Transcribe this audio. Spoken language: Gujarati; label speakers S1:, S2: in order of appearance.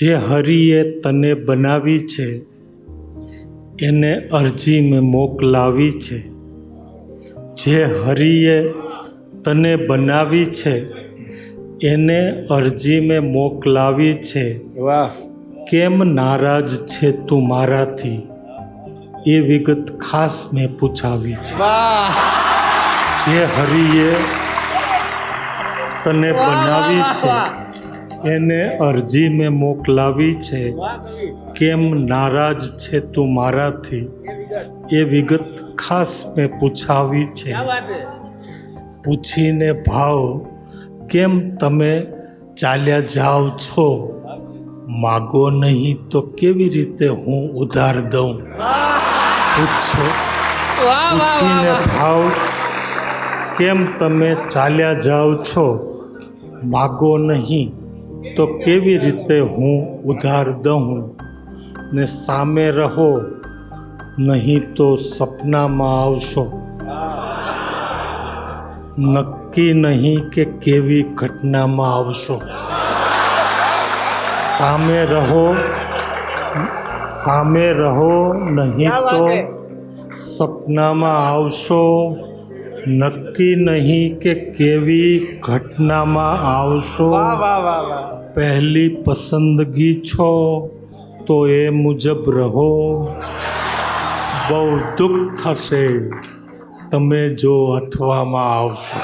S1: જે હરિએ તને બનાવી છે એને અરજી મેં મોકલાવી છે। જે હરિએ તને બનાવી છે એને અરજી મેં મોકલાવી છે।
S2: વાહ
S1: કેમ નારાજ છે તું મારાથી એ વિગત ખાસ મેં પૂછાવી છે।
S2: વાહ
S1: જે હરિએ તને બનાવી છે એને અરજી મેં મોકલાવી છે। કેમ નારાજ છે તું મારાથી એ વિગત ખાસ મેં પૂછાવી છે। પૂછીને ભાવ કેમ તમે ચાલ્યા જાઓ છો, માગો નહીં તો કેવી રીતે હું ઉધાર દઉં। પૂછીને ભાવ કેમ તમે ચાલ્યા જાઓ છો, માગો નહીં તો કેવી રીતે હું ઉધાર દઉં। ને સામે રહો નહીં તો સપનામાં આવશો, નક્કી નહીં કે કેવી ઘટનામાં આવશો। સામે રહો નહીં તો સપનામાં આવશો, નક્કી નહીં કે કેવી ઘટનામાં આવશો। પહેલી પસંદગી છો તો એ મુજબ રહો, બહુ દુઃખ થશે તમે જો અથવામાં આવશો।